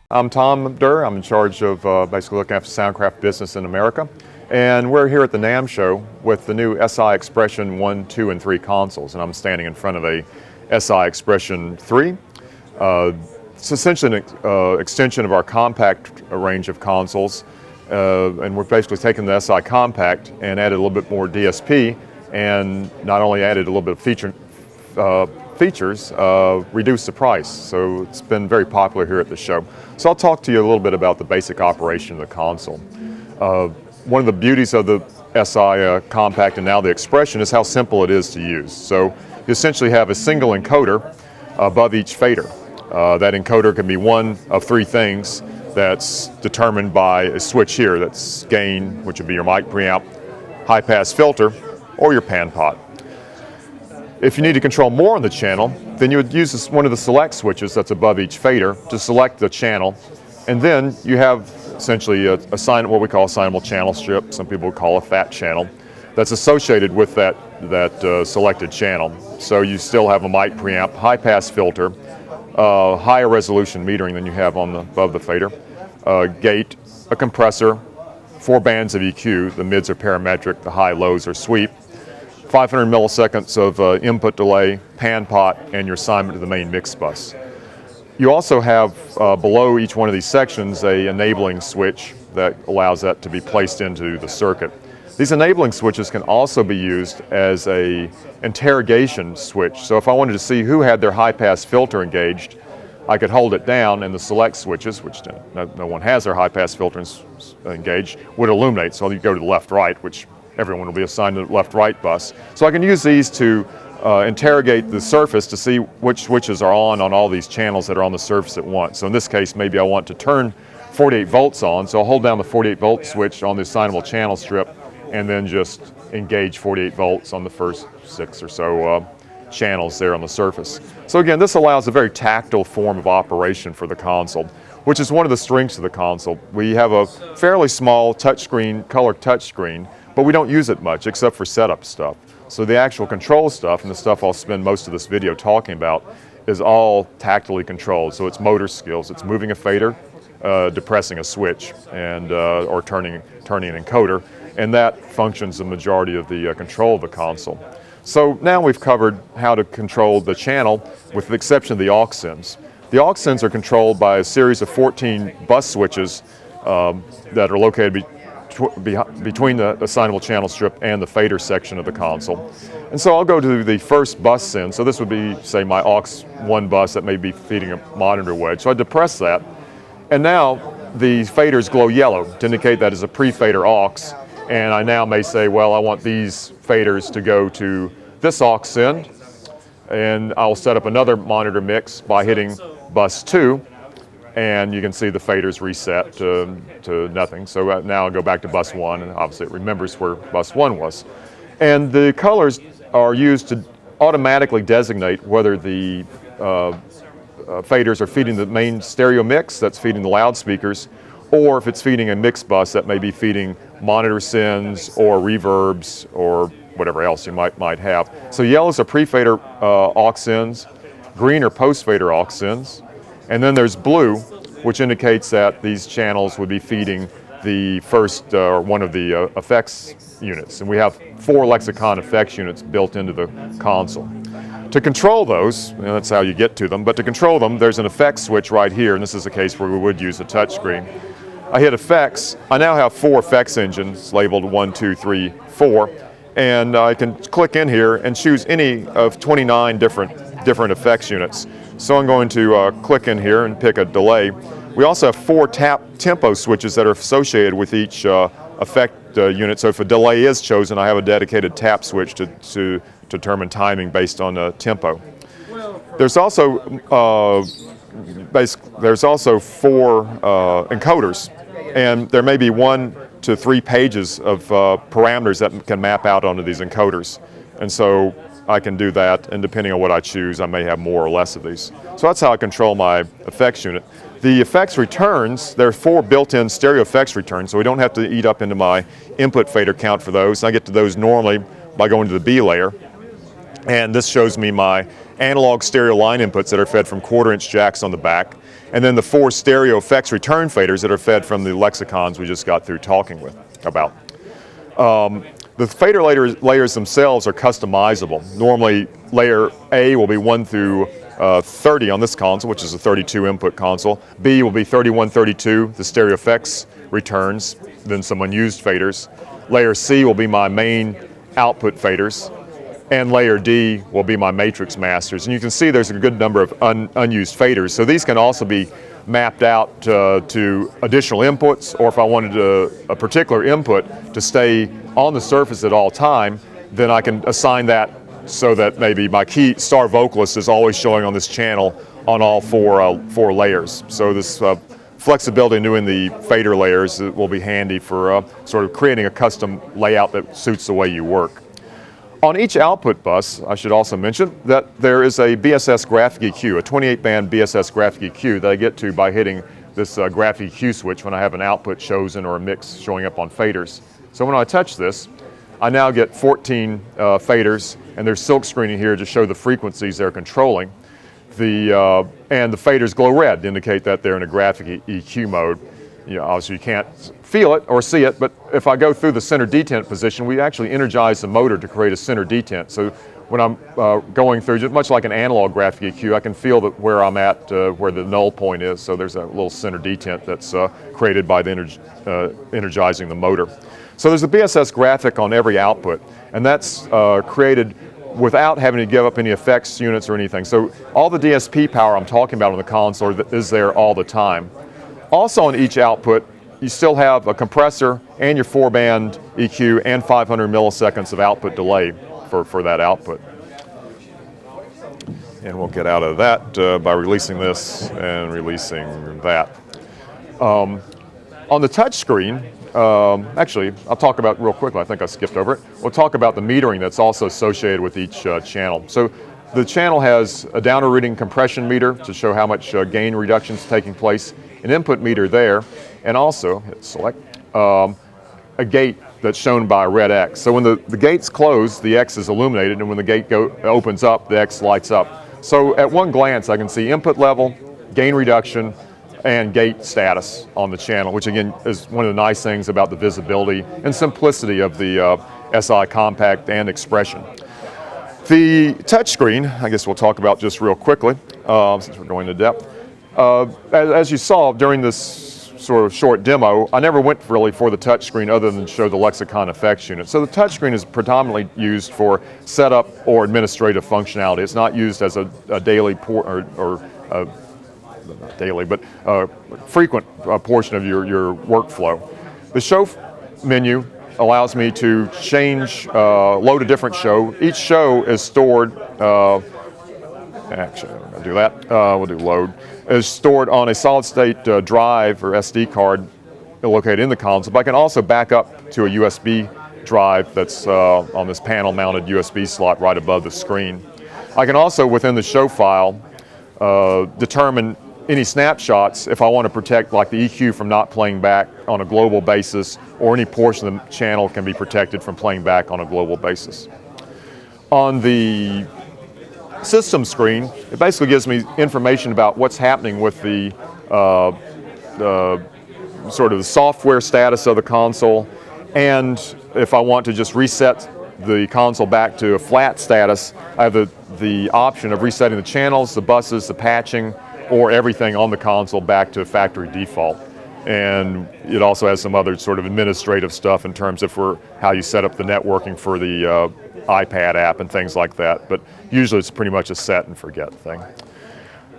I'm Tom Durr. I'm in charge of basically looking after Soundcraft business in America. And we're here at the NAMM show with the new SI Expression 1, 2, and 3 consoles. And I'm standing in front of a SI Expression 3. It's essentially an extension of our compact range of consoles. And we're basically taking the SI Compact and added a little bit more DSP, and not only added a little bit of features, reduced the price. So it's been very popular here at the show. So I'll talk to you a little bit about the basic operation of the console. One of the beauties of the SI Compact and now the Expression is how simple it is to use. So you essentially have a single encoder above each fader. That encoder can be one of three things that's determined by a switch here. That's gain, which would be your mic preamp, high pass filter, or your pan pot. If you need to control more on the channel, then you would use one of the select switches that's above each fader to select the channel, and then you have essentially what we call a assignable channel strip. Some people would call a fat channel that's associated with that selected channel. So you still have a mic preamp, high pass filter, higher resolution metering than you have above the fader, gate, a compressor, 4 bands of EQ. The mids are parametric, the high lows are sweep. 500 milliseconds of input delay, pan pot, and your assignment to the main mix bus. You also have below each one of these sections a enabling switch that allows that to be placed into the circuit. These enabling switches can also be used as a interrogation switch. So if I wanted to see who had their high pass filter engaged, I could hold it down, and the select switches, which no one has their high pass filter engaged, would illuminate. So you go to the left right, which everyone will be assigned to the left-right bus. So I can use these to interrogate the surface to see which switches are on all these channels that are on the surface at once. So in this case, maybe I want to turn 48 volts on, so I'll hold down the 48 volt switch on the assignable channel strip and then just engage 48 volts on the first 6 or so channels there on the surface. So again, this allows a very tactile form of operation for the console, which is one of the strengths of the console. We have a fairly small touchscreen, color touchscreen, but we don't use it much except for setup stuff. So the actual control stuff, and the stuff I'll spend most of this video talking about, is all tactily controlled. So it's motor skills. It's moving a fader, depressing a switch, and or turning an encoder, and that functions the majority of the control of the console. So now we've covered how to control the channel, with the exception of the aux ins. The aux ins are controlled by a series of 14 bus switches that are located between the assignable channel strip and the fader section of the console. And so I'll go to the first bus in. So this would be, say, my aux 1 bus that may be feeding a monitor wedge. So I depress that, and now the faders glow yellow to indicate that is a pre-fader aux. And I now may say, well, I want these faders to go to this aux in, and I'll set up another monitor mix by hitting bus 2. And you can see the faders reset to nothing. So now I'll go back to bus 1, and obviously it remembers where bus 1 was. And the colors are used to automatically designate whether the faders are feeding the main stereo mix that's feeding the loudspeakers, or if it's feeding a mix bus that may be feeding monitor sins or reverbs or whatever else you might have. So yellows are pre-fader aux ins, green are post-fader aux ins, and then there's blue, which indicates that these channels would be feeding the first or one of the effects units. And we have 4 Lexicon effects units built into the console. To control those, that's how you get to them, but to control them, there's an effects switch right here, and this is a case where we would use a touchscreen. I hit effects. I now have 4 effects engines labeled 1, 2, 3, 4, and I can click in here and choose any of 29 different effects units. So I'm going to click in here and pick a delay. We also have 4 tap tempo switches that are associated with each effect unit. So if a delay is chosen, I have a dedicated tap switch to determine timing based on tempo. There's also 4 encoders, and there may be 1 to 3 pages of parameters that can map out onto these encoders. And so I can do that, and depending on what I choose, I may have more or less of these. So that's how I control my effects unit. The effects returns, there are 4 built-in stereo effects returns, so we don't have to eat up into my input fader count for those. I get to those normally by going to the B layer. And this shows me my analog stereo line inputs that are fed from 1/4-inch jacks on the back, and then the 4 stereo effects return faders that are fed from the lexicons we just got through talking about. The fader layers themselves are customizable. Normally, layer A will be 1 through 30 on this console, which is a 32 input console. B will be 31, 32, the stereo effects returns, then some unused faders. Layer C will be my main output faders, and layer D will be my matrix masters. And you can see there's a good number of unused faders. So these can also be mapped out to additional inputs, or if I wanted a particular input to stay on the surface at all time, then I can assign that so that maybe my key star vocalist is always showing on this channel on all four layers. So this flexibility in doing the fader layers will be handy for sort of creating a custom layout that suits the way you work. On each output bus, I should also mention that there is a BSS graphic EQ, a 28-band BSS graphic EQ that I get to by hitting this graphic EQ switch when I have an output chosen or a mix showing up on faders. So when I touch this, I now get 14 faders, and there's silk screening here to show the frequencies they're controlling. And the faders glow red to indicate that they're in a graphic EQ mode. Obviously you can't feel it or see it, but if I go through the center detent position, we actually energize the motor to create a center detent. So when I'm going through, just much like an analog graphic EQ, I can feel where I'm at, where the null point is. So there's a little center detent that's created by the energizing the motor. So there's a BSS graphic on every output, and that's created without having to give up any effects units or anything. So all the DSP power I'm talking about on the console is there all the time. Also on each output, you still have a compressor and your 4-band EQ and 500 milliseconds of output delay for that output. And we'll get out of that by releasing this and releasing that. On the touch screen, actually, I'll talk about real quickly, I think I skipped over it. We'll talk about the metering that's also associated with each channel. So the channel has a downer reading compression meter to show how much gain reduction is taking place, an input meter there, and also, hit select, a gate that's shown by a red X. So when the gate's closed, the X is illuminated, and when the gate opens up, the X lights up. So at one glance, I can see input level, gain reduction, and gate status on the channel, which again is one of the nice things about the visibility and simplicity of the SI Compact and Expression. The touchscreen, I guess we'll talk about just real quickly, since we're going into depth. As you saw during this sort of short demo, I never went really for the touchscreen other than show the lexicon effects unit. So the touchscreen is predominantly used for setup or administrative functionality. It's not used as a daily not daily, but frequent portion of your workflow. The show menu allows me to change, load a different show. Each show is stored, actually, I'm going to do that. We'll do load. Is stored on a solid state drive or SD card located in the console, but I can also back up to a USB drive that's on this panel mounted USB slot right above the screen. I can also, within the show file, determine any snapshots if I want to protect like the EQ from not playing back on a global basis, or any portion of the channel can be protected from playing back on a global basis. On the system screen, it basically gives me information about what's happening with the sort of the software status of the console, and if I want to just reset the console back to a flat status, I have the option of resetting the channels, the buses, the patching, or everything on the console back to factory default. And it also has some other sort of administrative stuff in terms of how you set up the networking for the iPad app and things like that, but usually it's pretty much a set and forget thing.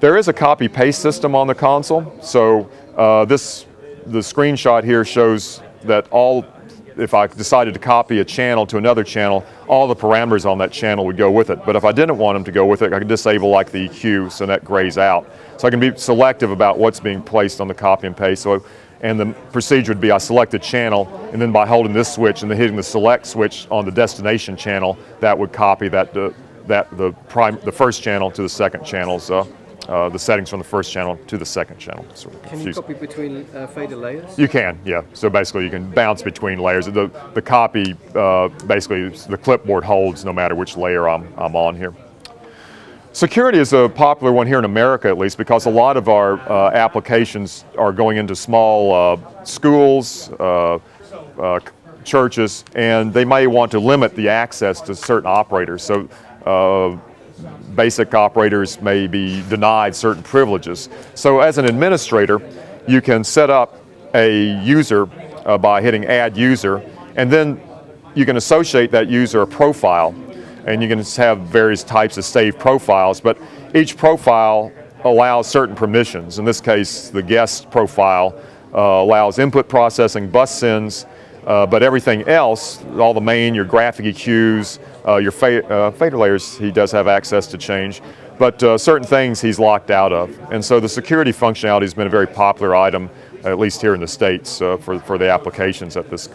There is a copy-paste system on the console, so the screenshot here shows that if I decided to copy a channel to another channel, all the parameters on that channel would go with it. But if I didn't want them to go with it, I could disable like the EQ so that grays out. So I can be selective about what's being placed on the copy and paste. And the procedure would be I select a channel, and then by holding this switch and then hitting the select switch on the destination channel, that would copy the first channel to the second channel's the settings from the first channel to the second channel. Sort of can you copy between fader layers? You can, yeah. So basically you can bounce between layers. The copy, basically the clipboard holds no matter which layer I'm on here. Security is a popular one here in America, at least, because a lot of our applications are going into small schools, churches, and they may want to limit the access to certain operators. So basic operators may be denied certain privileges. So as an administrator, you can set up a user by hitting Add User, and then you can associate that user a profile. And you can have various types of saved profiles, but each profile allows certain permissions. In this case, the guest profile allows input processing, bus sends, but everything else, all the main, your graphic EQs, your fader layers, he does have access to change, but certain things he's locked out of. And so the security functionality has been a very popular item, at least here in the States, for the applications that this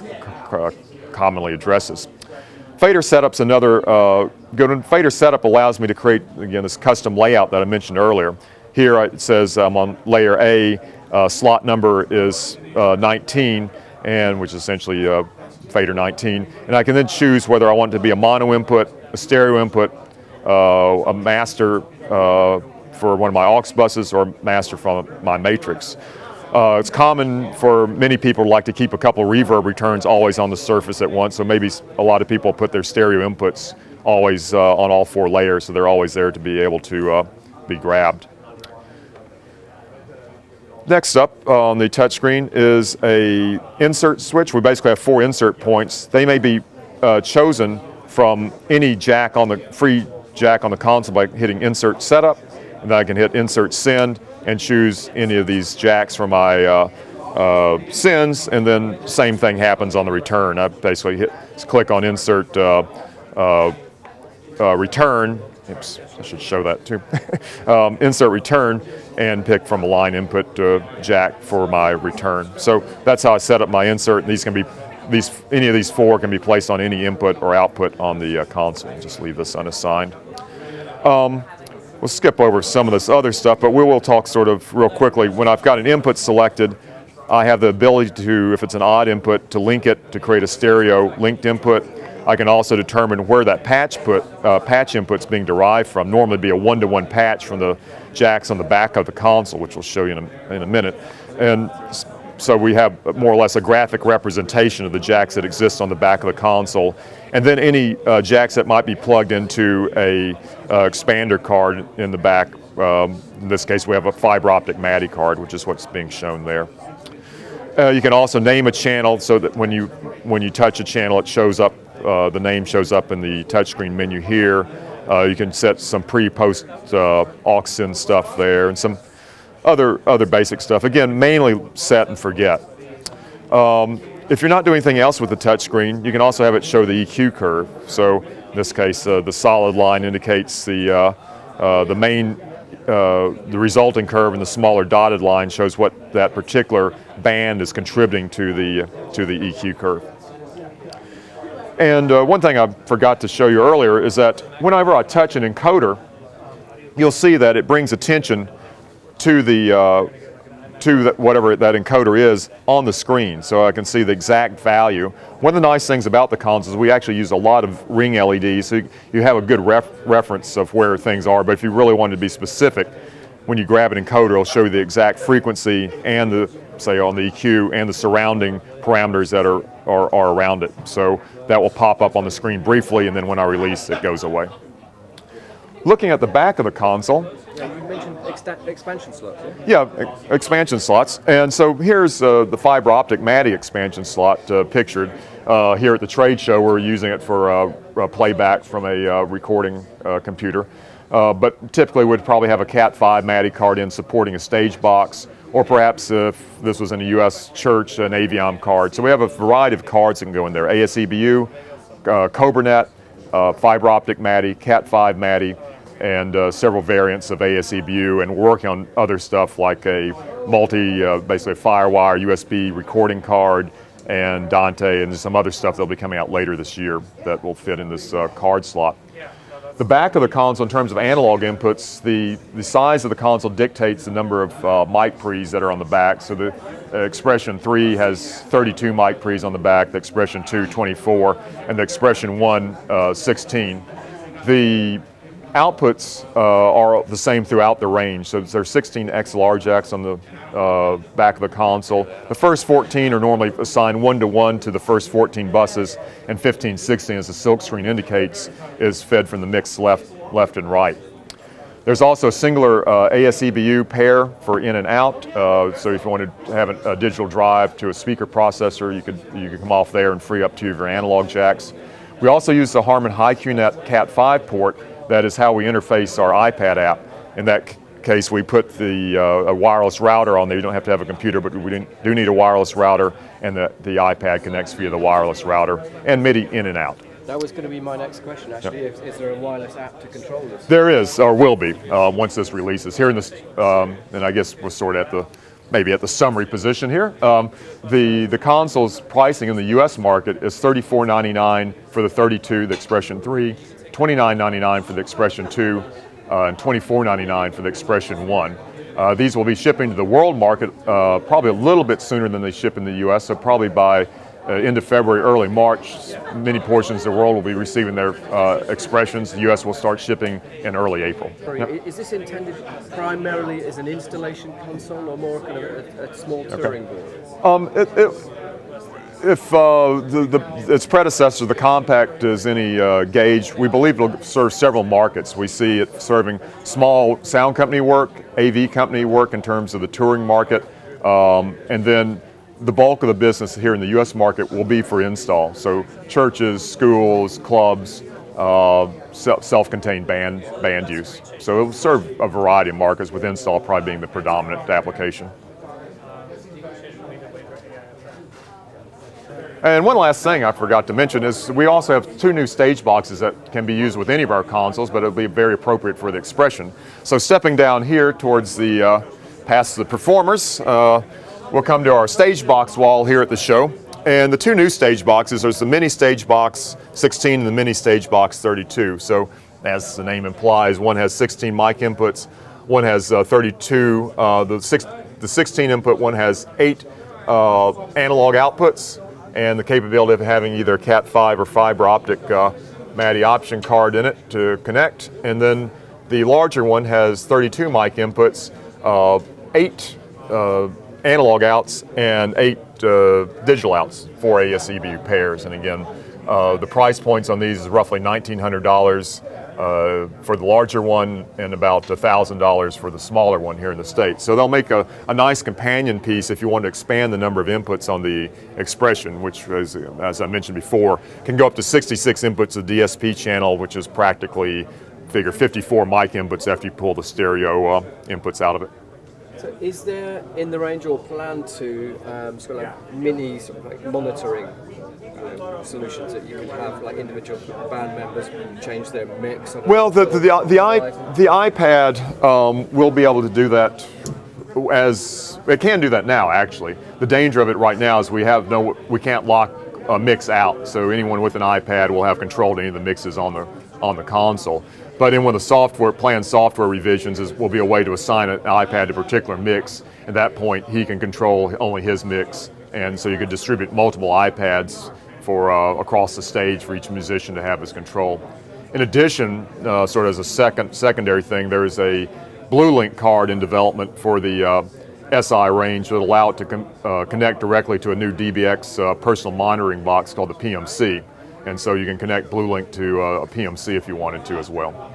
commonly addresses. Fader setup's another good one. Fader setup allows me to create, again, this custom layout that I mentioned earlier. Here it says I'm on layer A, slot number is 19, and which is essentially fader 19. And I can then choose whether I want it to be a mono input, a stereo input, a master for one of my aux buses, or master from my matrix. It's common for many people to like to keep a couple of reverb returns always on the surface at once, so maybe a lot of people put their stereo inputs always on all four layers, so they're always there to be able to be grabbed. Next up on the touchscreen is a insert switch. We basically have 4 insert points. They may be chosen from any jack on the free jack on the console by hitting Insert Setup, and then I can hit Insert Send and choose any of these jacks for my sends, and then same thing happens on the return. I basically click on Insert Return. Oops, I should show that too. Insert Return and pick from a line input jack for my return. So that's how I set up my insert. These can be any of these 4 can be placed on any input or output on the console. Just leave this unassigned. We'll skip over some of this other stuff, but we will talk sort of real quickly. When I've got an input selected, I have the ability to, if it's an odd input, to link it to create a stereo linked input. I can also determine where that patch input's being derived from. Normally it'd be a 1-to-1 patch from the jacks on the back of the console, which we'll show you in a minute. And so we have more or less a graphic representation of the jacks that exist on the back of the console. And then any jacks that might be plugged into a expander card in the back. In this case, we have a fiber optic MADI card, which is what's being shown there. You can also name a channel so that when you touch a channel, it shows up. The name shows up in the touchscreen menu here. You can set some pre-post aux in stuff there, and some other basic stuff. Again, mainly set and forget. If you're not doing anything else with the touchscreen, you can also have it show the EQ curve. So in this case, the solid line indicates the resulting curve, and the smaller dotted line shows what that particular band is contributing to the EQ curve. And one thing I forgot to show you earlier is that whenever I touch an encoder, you'll see that it brings attention to whatever that encoder is on the screen, so I can see the exact value. One of the nice things about the consoles is we actually use a lot of ring LEDs, so you have a good reference of where things are, but if you really wanted to be specific, when you grab an encoder, it'll show you the exact frequency and say on the EQ and the surrounding parameters that are around it. So that will pop up on the screen briefly, and then when I release, it goes away. Looking at the back of the console, you mentioned expansion slots, yeah? Yeah, expansion slots. And so here's the fiber optic MADI expansion slot pictured. Here at the trade show, we're using it for playback from a recording computer. But typically we'd probably have a Cat5 MADI card in supporting a stage box, or perhaps if this was in a US church, an Aviom card. So we have a variety of cards that can go in there. ASEBU, CobraNet, fiber optic MADI, Cat5 MADI, and several variants of ASEBU, and we're working on other stuff like a basically a FireWire USB recording card, and Dante, and some other stuff that'll be coming out later this year that will fit in this card slot. The back of the console, in terms of analog inputs, the size of the console dictates the number of mic pre's that are on the back. So the Expression 3 has 32 mic pre's on the back, the Expression 2, 24, and the Expression 1, 16. The outputs are the same throughout the range. So there's 16 XLR jacks on the back of the console. The first 14 are normally assigned 1-to-1 to the first 14 buses, and 15-16, as the silkscreen indicates, is fed from the mix left and right. There's also a singular ASEBU pair for in and out. So if you wanted to have a digital drive to a speaker processor, you could come off there and free up 2 of your analog jacks. We also use the Harman HiQNet Cat5 port. That is how we interface our iPad app. In that case, we put a wireless router on there. You don't have to have a computer, but we do need a wireless router, and the iPad connects via the wireless router, and MIDI in and out. That was going to be my next question, actually. Yep. Is there a wireless app to control this? There is, or will be, once this releases. Here in this, and I guess we're sort of maybe at the summary position here. The console's pricing in the U.S. market is $34.99 for the 32, the Expression 3, $29.99 for the Expression 2, and $24.99 for the Expression 1. These will be shipping to the world market probably a little bit sooner than they ship in the U.S., so probably by end of February, early March, many portions of the world will be receiving their Expressions. The U.S. will start shipping in early April. Sorry, yep. Is this intended primarily as an installation console or more kind of a small touring board? If its predecessor, the Compact, is any gauge, we believe it'll serve several markets. We see it serving small sound company work, AV company work in terms of the touring market, and then the bulk of the business here in the U.S. market will be for install. So churches, schools, clubs, self-contained band use. So it will serve a variety of markets, with install probably being the predominant application. And one last thing I forgot to mention is we also have 2 new stage boxes that can be used with any of our consoles, but it'll be very appropriate for the Expression. So stepping down here towards the past the performers, we'll come to our stage box wall here at the show. And the 2 new stage boxes, there's the mini stage box 16 and the mini stage box 32. So as the name implies, one has 16 mic inputs, one has 32. The 16 input one has 8 analog outputs, and the capability of having either a Cat5 or fiber optic MADI option card in it to connect. And then the larger one has 32 mic inputs, 8 analog outs, and 8 digital outs, 4 ASEBU pairs. And again, the price points on these is roughly $1,900 for the larger one, and about $1,000 for the smaller one here in the States. So they'll make a nice companion piece if you want to expand the number of inputs on the Expression, which, as I mentioned before, can go up to 66 inputs of the DSP channel, which is practically, figure, 54 mic inputs after you pull the stereo inputs out of it. So is there in the range or plan to sort of like mini sort of like monitoring solutions that you can have, like individual band members change their mix? Well, the iPad will be able to do that, as it can do that now. Actually, the danger of it right now is we can't lock a mix out, so anyone with an iPad will have control to any of the mixes on the console. But in one of the planned software revisions will be a way to assign an iPad to a particular mix. At that point, he can control only his mix, and so you could distribute multiple iPads for across the stage for each musician to have his control. In addition, sort of as a secondary thing, there is a BlueLink card in development for the SI range that will allow it to connect directly to a new DBX personal monitoring box called the PMC. And so you can connect BlueLink to a PMC if you wanted to as well.